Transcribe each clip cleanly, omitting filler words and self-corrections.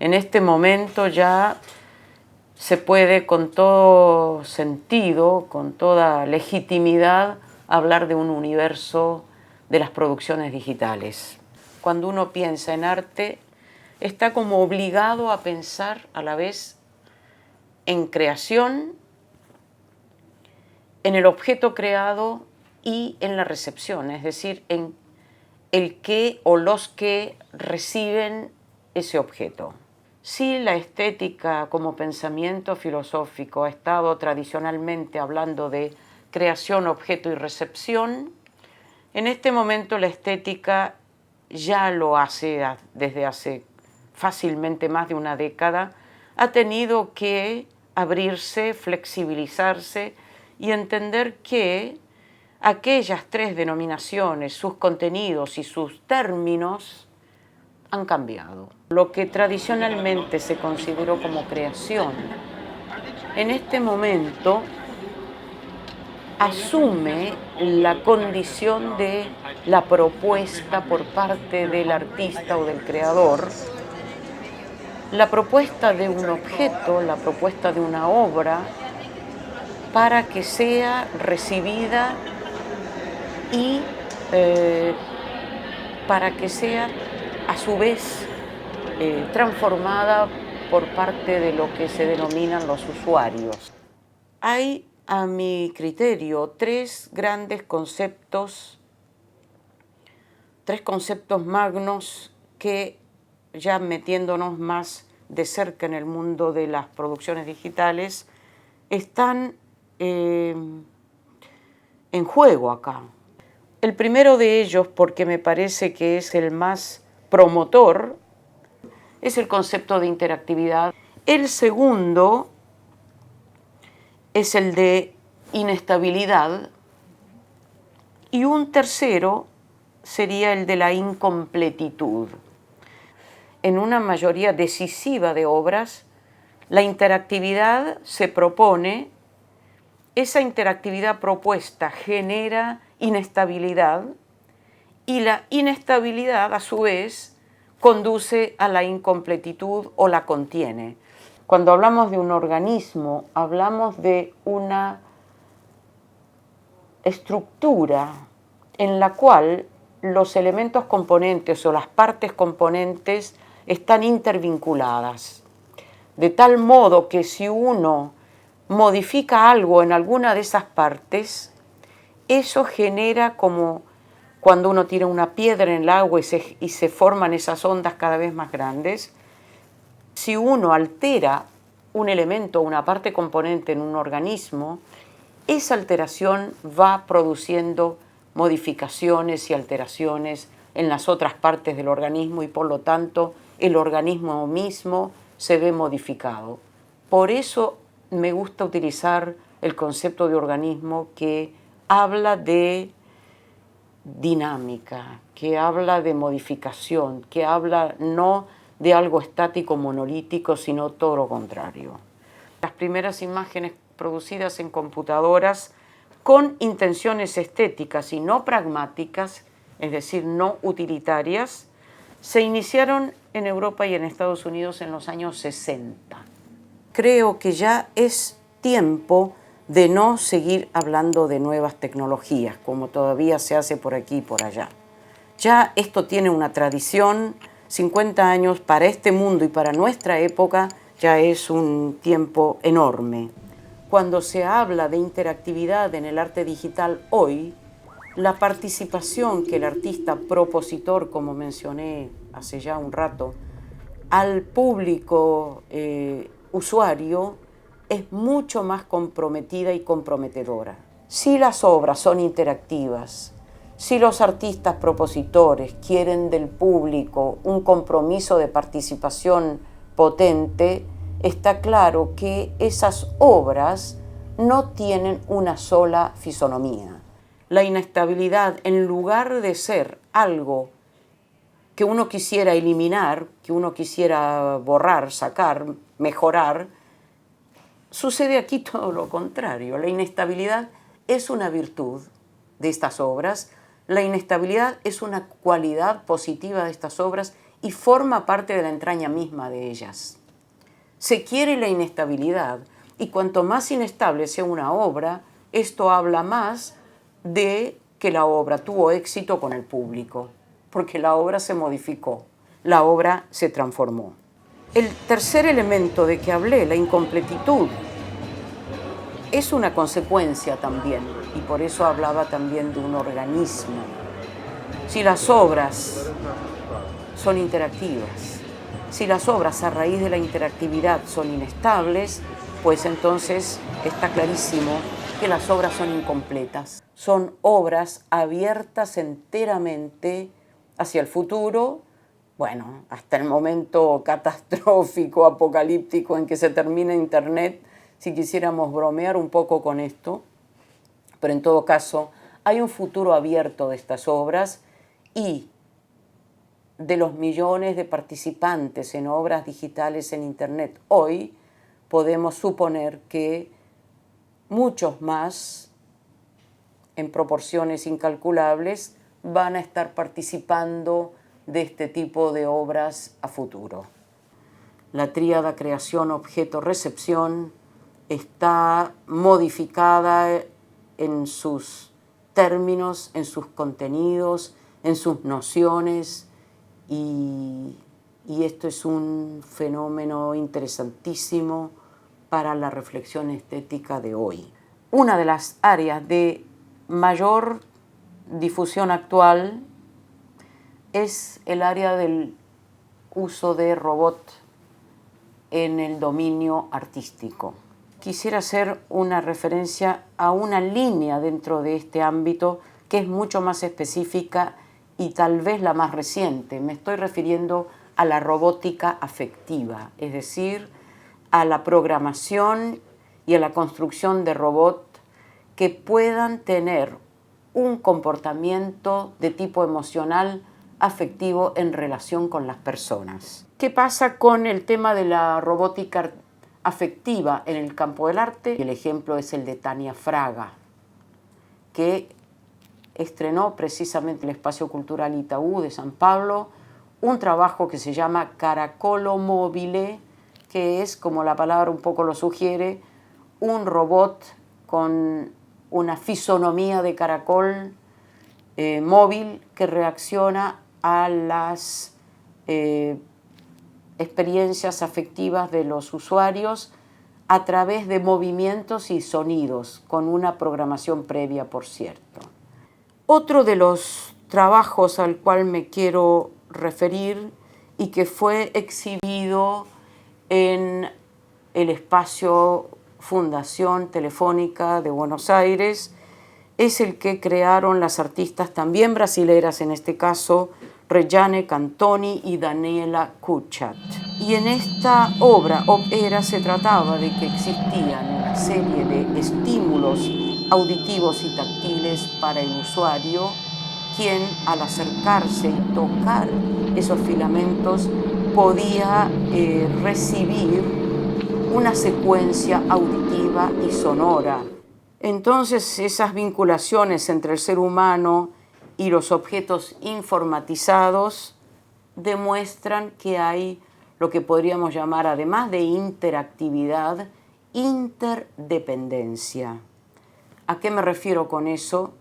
En este momento ya se puede con todo sentido, con toda legitimidad, hablar de un universo de las producciones digitales. Cuando uno piensa en arte, está como obligado a pensar a la vez en creación, en el objeto creado y en la recepción, es decir, en el que o los que reciben ese objeto. Si la estética como pensamiento filosófico ha estado tradicionalmente hablando de creación, objeto y recepción, en este momento la estética ya lo hace desde hace fácilmente más de una década, ha tenido que abrirse, flexibilizarse y entender que aquellas tres denominaciones, sus contenidos y sus términos han cambiado. Lo que tradicionalmente se consideró como creación, en este momento asume la condición de la propuesta por parte del artista o del creador, la propuesta de un objeto, la propuesta de una obra, para que sea recibida y para que sea a su vez transformada por parte de lo que se denominan los usuarios. Hay, a mi criterio, tres grandes conceptos, tres conceptos magnos que, ya metiéndonos más de cerca en el mundo de las producciones digitales, están en juego acá. El primero de ellos, porque me parece que es el más promotor, es el concepto de interactividad. El segundo es el de inestabilidad y un tercero sería el de la incompletitud. En una mayoría decisiva de obras, la interactividad se propone, esa interactividad propuesta genera inestabilidad y la inestabilidad a su vez conduce a la incompletitud o la contiene. Cuando hablamos de un organismo, hablamos de una estructura en la cual los elementos componentes o las partes componentes están intervinculadas, de tal modo que si uno modifica algo en alguna de esas partes, eso genera como cuando uno tira una piedra en el agua y se forman esas ondas cada vez más grandes. Si uno altera un elemento o una parte componente en un organismo, esa alteración va produciendo modificaciones y alteraciones en las otras partes del organismo y por lo tanto el organismo mismo se ve modificado. Por eso me gusta utilizar el concepto de organismo que habla de dinámica, que habla de modificación, que habla no de algo estático monolítico, sino todo lo contrario. Las primeras imágenes producidas en computadoras con intenciones estéticas y no pragmáticas, es decir, no utilitarias, se iniciaron en Europa y en Estados Unidos en los años 60. Creo que ya es tiempo de no seguir hablando de nuevas tecnologías, como todavía se hace por aquí y por allá. Ya esto tiene una tradición, 50 años para este mundo y para nuestra época ya es un tiempo enorme. Cuando se habla de interactividad en el arte digital hoy, la participación que el artista propositor, como mencioné hace ya un rato, al público usuario, es mucho más comprometida y comprometedora. Si las obras son interactivas, si los artistas propositores quieren del público un compromiso de participación potente, está claro que esas obras no tienen una sola fisonomía. La inestabilidad, en lugar de ser algo que uno quisiera eliminar, que uno quisiera borrar, sacar, mejorar, sucede aquí todo lo contrario. La inestabilidad es una virtud de estas obras, la inestabilidad es una cualidad positiva de estas obras y forma parte de la entraña misma de ellas. Se quiere la inestabilidad, y cuanto más inestable sea una obra, esto habla más de que la obra tuvo éxito con el público, porque la obra se modificó, la obra se transformó. El tercer elemento de que hablé, la incompletitud, es una consecuencia también, y por eso hablaba también de un organismo. Si las obras son interactivas, si las obras a raíz de la interactividad son inestables, pues entonces está clarísimo que las obras son incompletas. Son obras abiertas enteramente hacia el futuro, bueno, hasta el momento catastrófico, apocalíptico en que se termina Internet, si quisiéramos bromear un poco con esto, pero en todo caso hay un futuro abierto de estas obras, y de los millones de participantes en obras digitales en Internet hoy, podemos suponer que muchos más, en proporciones incalculables, van a estar participando de este tipo de obras a futuro. La tríada creación, objeto, recepción está modificada en sus términos, en sus contenidos, en sus nociones, y esto es un fenómeno interesantísimo para la reflexión estética de hoy. Una de las áreas de mayor difusión actual es el área del uso de robot en el dominio artístico. Quisiera hacer una referencia a una línea dentro de este ámbito que es mucho más específica y tal vez la más reciente. Me estoy refiriendo a la robótica afectiva, es decir, a la programación y a la construcción de robots que puedan tener un comportamiento de tipo emocional afectivo en relación con las personas. ¿Qué pasa con el tema de la robótica afectiva en el campo del arte? El ejemplo es el de Tania Fraga, que estrenó precisamente el Espacio Cultural Itaú de San Pablo un trabajo que se llama Caracolo Mobile, que es, como la palabra un poco lo sugiere, un robot con una fisonomía de caracol móvil que reacciona a las experiencias afectivas de los usuarios a través de movimientos y sonidos, con una programación previa, por cierto. Otro de los trabajos al cual me quiero referir y que fue exhibido en el espacio Fundación Telefónica de Buenos Aires es el que crearon las artistas también brasileras, en este caso Rejane Cantoni y Daniela Kuchat. Y en esta obra se trataba de que existían una serie de estímulos auditivos y táctiles para el usuario, quien al acercarse y tocar esos filamentos podía recibir una secuencia auditiva y sonora. Entonces esas vinculaciones entre el ser humano y los objetos informatizados demuestran que hay lo que podríamos llamar, además de interactividad, interdependencia. ¿A qué me refiero con eso?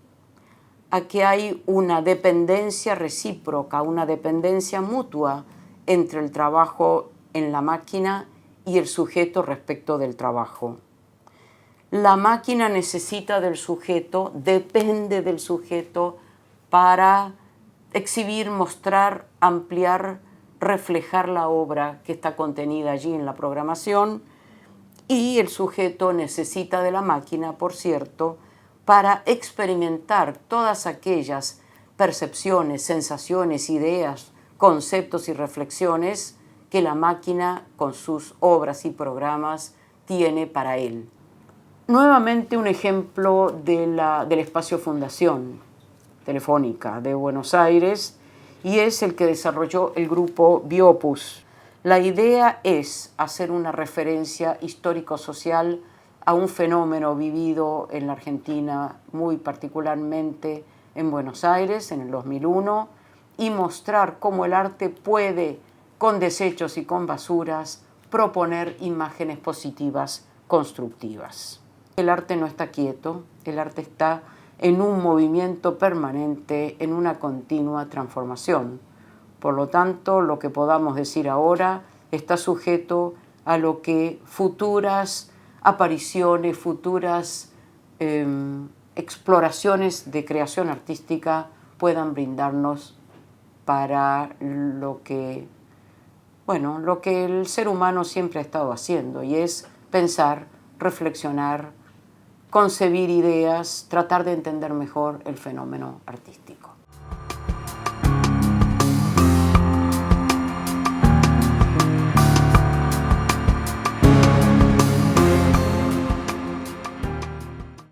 A que hay una dependencia recíproca, una dependencia mutua entre el trabajo en la máquina y el sujeto respecto del trabajo. La máquina necesita del sujeto, depende del sujeto para exhibir, mostrar, ampliar, reflejar la obra que está contenida allí en la programación, y el sujeto necesita de la máquina, por cierto, para experimentar todas aquellas percepciones, sensaciones, ideas, conceptos y reflexiones que la máquina con sus obras y programas tiene para él. Nuevamente un ejemplo del espacio Fundación Telefónica de Buenos Aires, y es el que desarrolló el grupo Biopus. La idea es hacer una referencia histórico-social a un fenómeno vivido en la Argentina, muy particularmente en Buenos Aires en el 2001, y mostrar cómo el arte puede, con desechos y con basuras, proponer imágenes positivas, constructivas. El arte no está quieto, el arte está en un movimiento permanente, en una continua transformación. Por lo tanto, lo que podamos decir ahora está sujeto a lo que futuras apariciones, futuras exploraciones de creación artística puedan brindarnos para lo que el ser humano siempre ha estado haciendo, y es pensar, reflexionar, concebir ideas, tratar de entender mejor el fenómeno artístico.